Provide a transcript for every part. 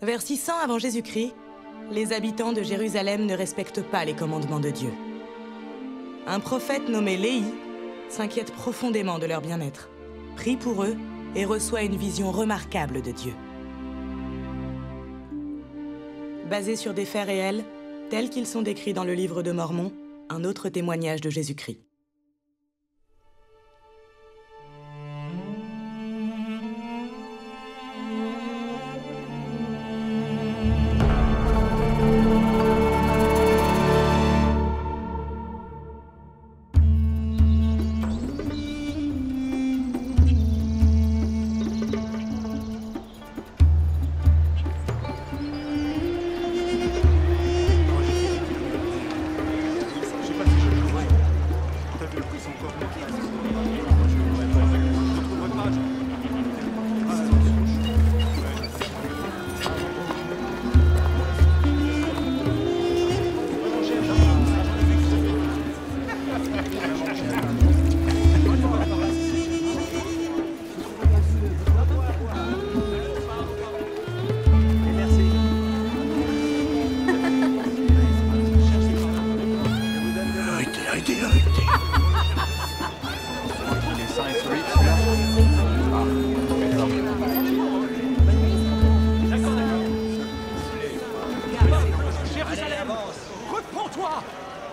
Vers 600 avant Jésus-Christ, les habitants de Jérusalem ne respectent pas les commandements de Dieu. Un prophète nommé Léhi s'inquiète profondément de leur bien-être, prie pour eux et reçoit une vision remarquable de Dieu. Basé sur des faits réels, tels qu'ils sont décrits dans le livre de Mormon, un autre témoignage de Jésus-Christ.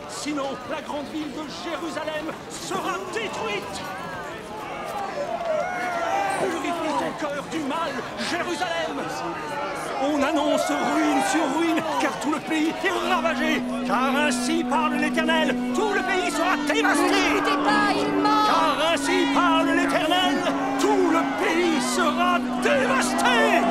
Sinon, la grande ville de Jérusalem sera détruite. Purifie ton cœur du mal, Jérusalem. On annonce ruine sur ruine, car tout le pays est ravagé. Car ainsi parle l'Éternel, tout le pays sera dévasté. N'écoutez pas, il ment. Car ainsi parle l'Éternel, tout le pays sera dévasté.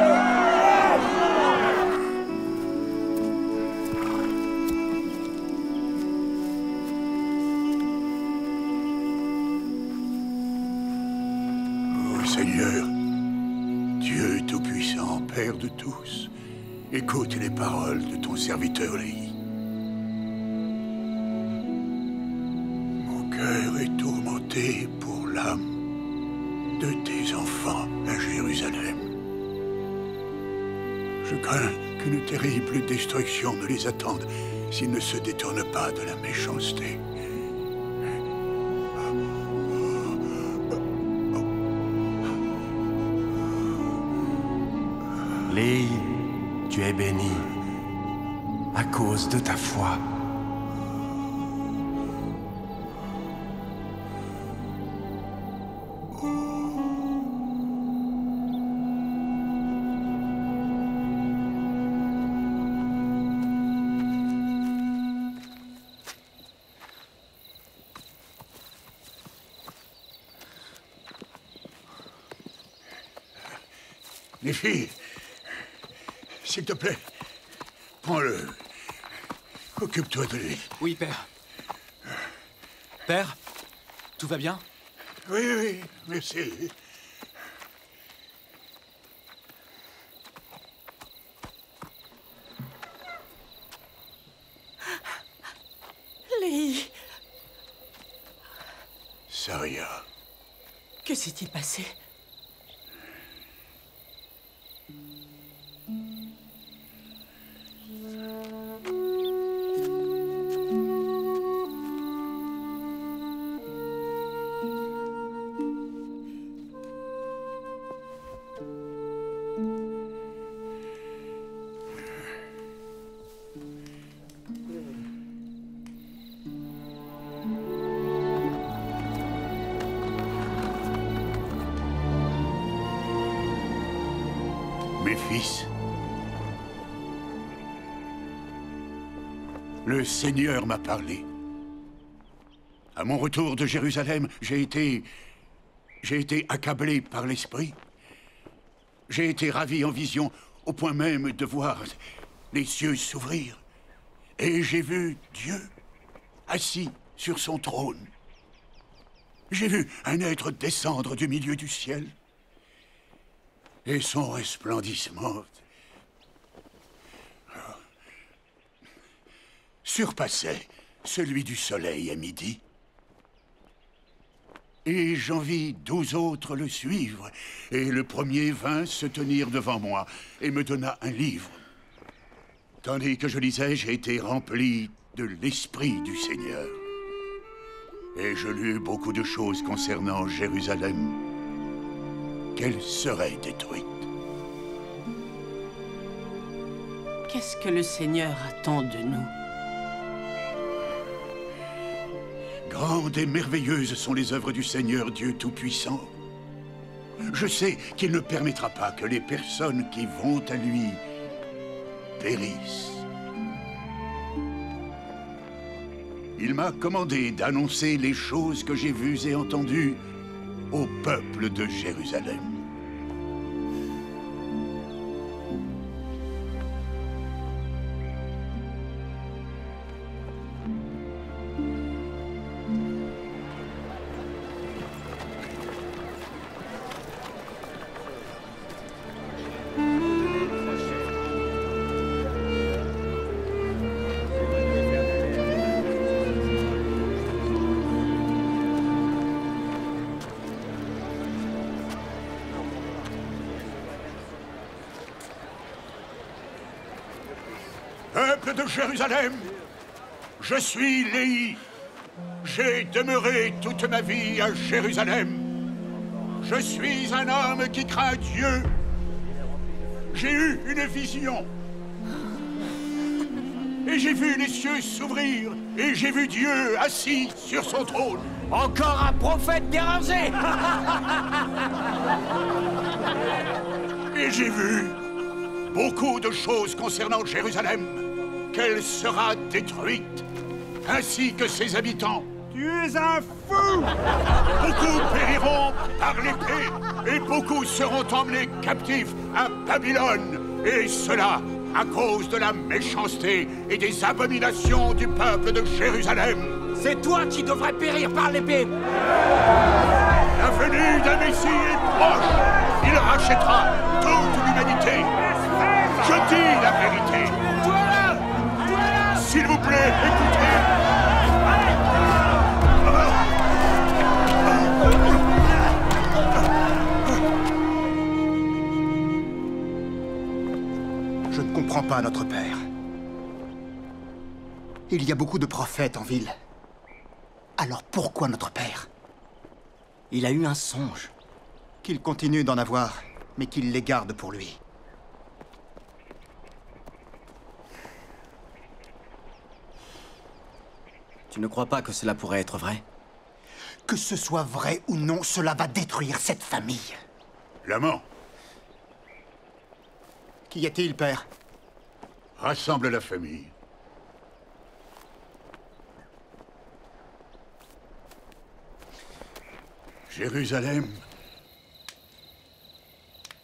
Seigneur, Dieu Tout-Puissant, Père de tous, écoute les paroles de ton serviteur Léhi. Mon cœur est tourmenté pour l'âme de tes enfants à Jérusalem. Je crains qu'une terrible destruction ne les attende s'ils ne se détournent pas de la méchanceté. Léhi, tu es béni à cause de ta foi. Les filles, s'il te plaît, prends-le. Occupe-toi de lui. Oui, père. Père, tout va bien? Oui, oui, merci. Léhi, Saria. que s'est-il passé? Mes fils, le Seigneur m'a parlé. À mon retour de Jérusalem, j'ai été accablé par l'Esprit. J'ai été ravi en vision, au point même de voir les cieux s'ouvrir. Et j'ai vu Dieu assis sur son trône. J'ai vu un être descendre du milieu du ciel. Et son resplendissement surpassait celui du soleil à midi. Et j'en vis 12 autres le suivre. Et le premier vint se tenir devant moi et me donna un livre. Tandis que je lisais, j'ai été rempli de l'Esprit du Seigneur. Et je lus beaucoup de choses concernant Jérusalem, qu'elle serait détruite. Qu'est-ce que le Seigneur attend de nous? Grandes et merveilleuses sont les œuvres du Seigneur Dieu Tout-Puissant. Je sais qu'il ne permettra pas que les personnes qui vont à lui périssent. Il m'a commandé d'annoncer les choses que j'ai vues et entendues au peuple de Jérusalem. Peuple de Jérusalem, je suis Léhi. J'ai demeuré toute ma vie à Jérusalem. Je suis un homme qui craint Dieu. J'ai eu une vision. Et j'ai vu les cieux s'ouvrir. Et j'ai vu Dieu assis sur son trône. Encore un prophète dérangé. Et j'ai vu beaucoup de choses concernant Jérusalem, qu'elle sera détruite, ainsi que ses habitants. Tu es un fou. Beaucoup périront par l'épée, et beaucoup seront emmenés captifs à Babylone, et cela à cause de la méchanceté et des abominations du peuple de Jérusalem. C'est toi qui devrais périr par l'épée. La venue d'un Messie est proche. Il rachètera toute l'humanité. Je dis la vérité. S'il vous plaît, écoutez. Je ne comprends pas, notre père. Il y a beaucoup de prophètes en ville. Alors pourquoi notre père? Il a eu un songe. Qu'il continue d'en avoir, mais qu'il les garde pour lui. Tu ne crois pas que cela pourrait être vrai? Que ce soit vrai ou non, cela va détruire cette famille. L'amant, Qu'y a-t-il, père? rassemble la famille. Jérusalem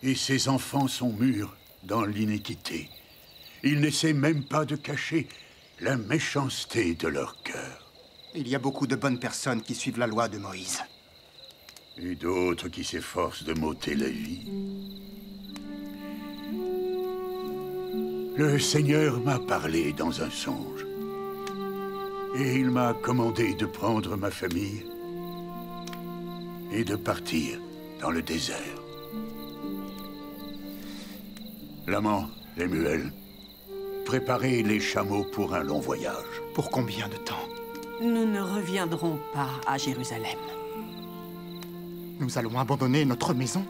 et ses enfants sont mûrs dans l'iniquité. Ils n'essaient même pas de cacher la méchanceté de leur cœur. Il y a beaucoup de bonnes personnes qui suivent la loi de Moïse. Et d'autres qui s'efforcent de m'ôter la vie. Le Seigneur m'a parlé dans un songe. Et il m'a commandé de prendre ma famille et de partir dans le désert. L'amant, Lemuel, préparez les chameaux pour un long voyage. Pour combien de temps? Nous ne reviendrons pas à Jérusalem. Nous allons abandonner notre maison?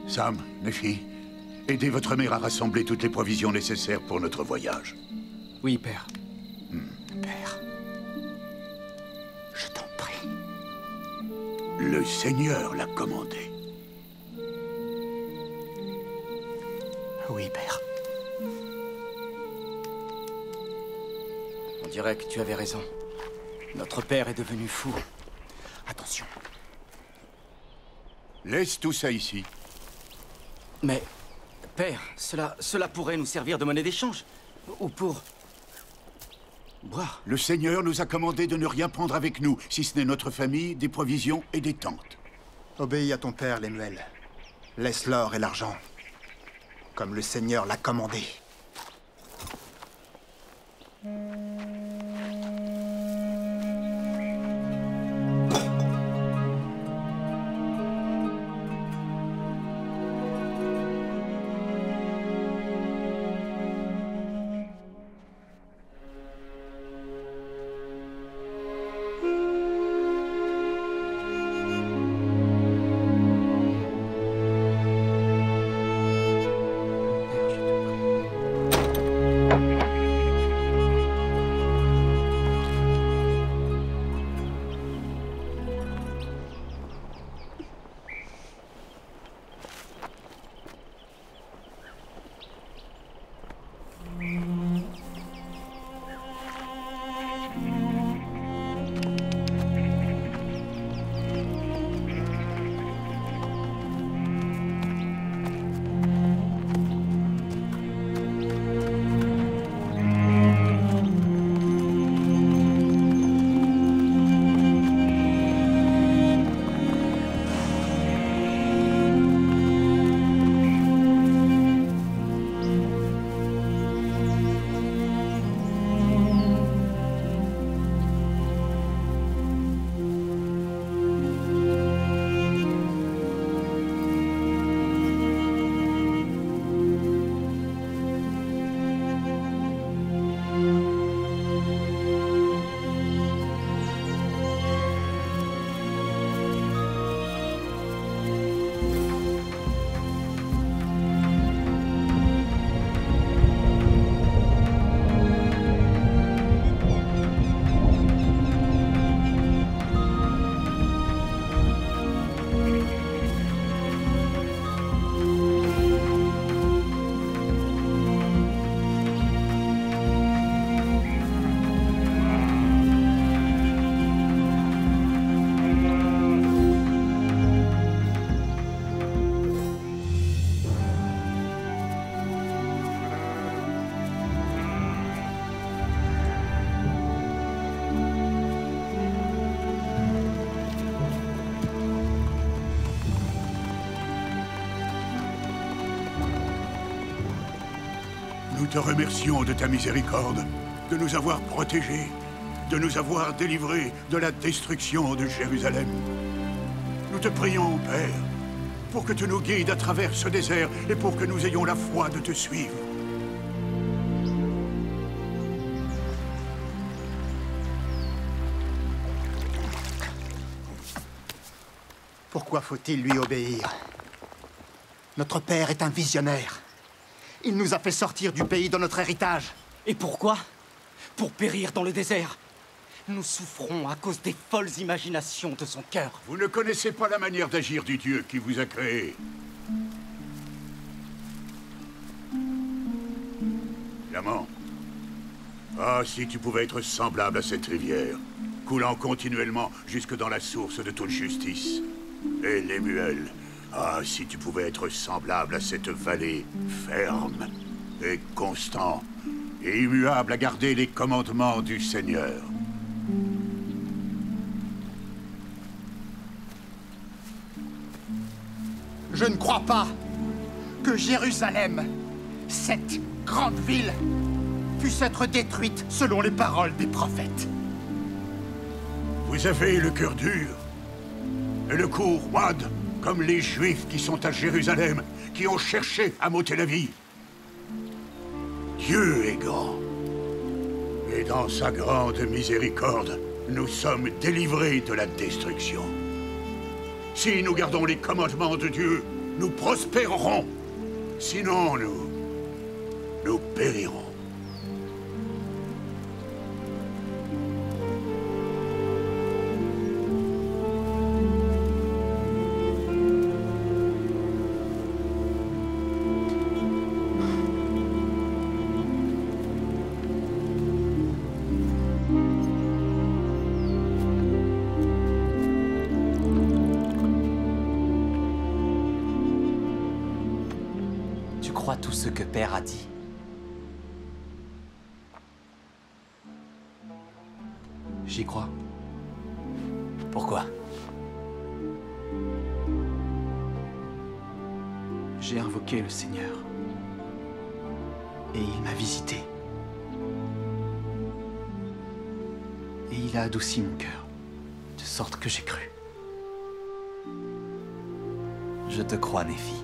Sam, Nephi, aidez votre mère à rassembler toutes les provisions nécessaires pour notre voyage. Oui, père. Père, je t'en prie. Le Seigneur l'a commandé. Oui, père. On dirait que tu avais raison. Notre père est devenu fou. Attention. Laisse tout ça ici. Mais, père, cela pourrait nous servir de monnaie d'échange. Ou pour... boire. Le Seigneur nous a commandé de ne rien prendre avec nous, si ce n'est notre famille, des provisions et des tentes. Obéis à ton père, Lemuel. Laisse l'or et l'argent, comme le Seigneur l'a commandé. Nous te remercions de ta miséricorde, de nous avoir protégés, de nous avoir délivrés de la destruction de Jérusalem. Nous te prions, Père, pour que tu nous guides à travers ce désert et pour que nous ayons la foi de te suivre. Pourquoi faut-il lui obéir? Notre père est un visionnaire. Il nous a fait sortir du pays de notre héritage. Et pourquoi? Pour périr dans le désert. Nous souffrons à cause des folles imaginations de son cœur. Vous ne connaissez pas la manière d'agir du Dieu qui vous a créé. L'amant. Ah, si tu pouvais être semblable à cette rivière, coulant continuellement jusque dans la source de toute justice. Et Lemuel. Ah, si tu pouvais être semblable à cette vallée, ferme et constant, et immuable à garder les commandements du Seigneur. Je ne crois pas que Jérusalem, cette grande ville, puisse être détruite selon les paroles des prophètes. Vous avez le cœur dur et le cou roide, comme les Juifs qui sont à Jérusalem, qui ont cherché à m'ôter la vie. Dieu est grand, et dans sa grande miséricorde, nous sommes délivrés de la destruction. Si nous gardons les commandements de Dieu, nous prospérerons. Sinon, nous périrons. Crois tout ce que Père a dit. J'y crois. Pourquoi? J'ai invoqué le Seigneur. Et il m'a visité. Et il a adouci mon cœur, de sorte que j'ai cru. Je te crois, Néphi.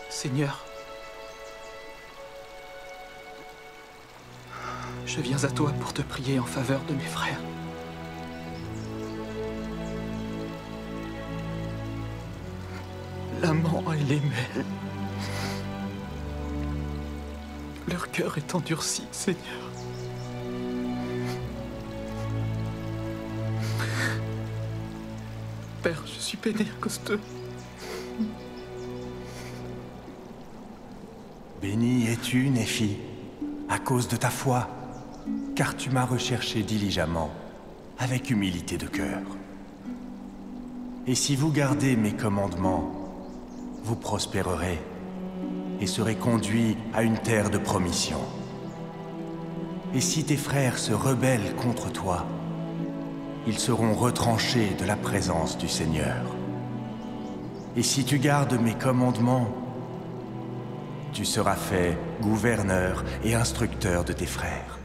Seigneur, je viens à toi pour te prier en faveur de mes frères. L'amant et Lemuel. Leur cœur est endurci, Seigneur. Père, je suis peiné à cause d'eux. Béni es-tu, Néphi, à cause de ta foi, car tu m'as recherché diligemment, avec humilité de cœur. Et si vous gardez mes commandements, vous prospérerez et serez conduits à une terre de promission. Et si tes frères se rebellent contre toi, ils seront retranchés de la présence du Seigneur. Et si tu gardes mes commandements, tu seras fait gouverneur et instructeur de tes frères.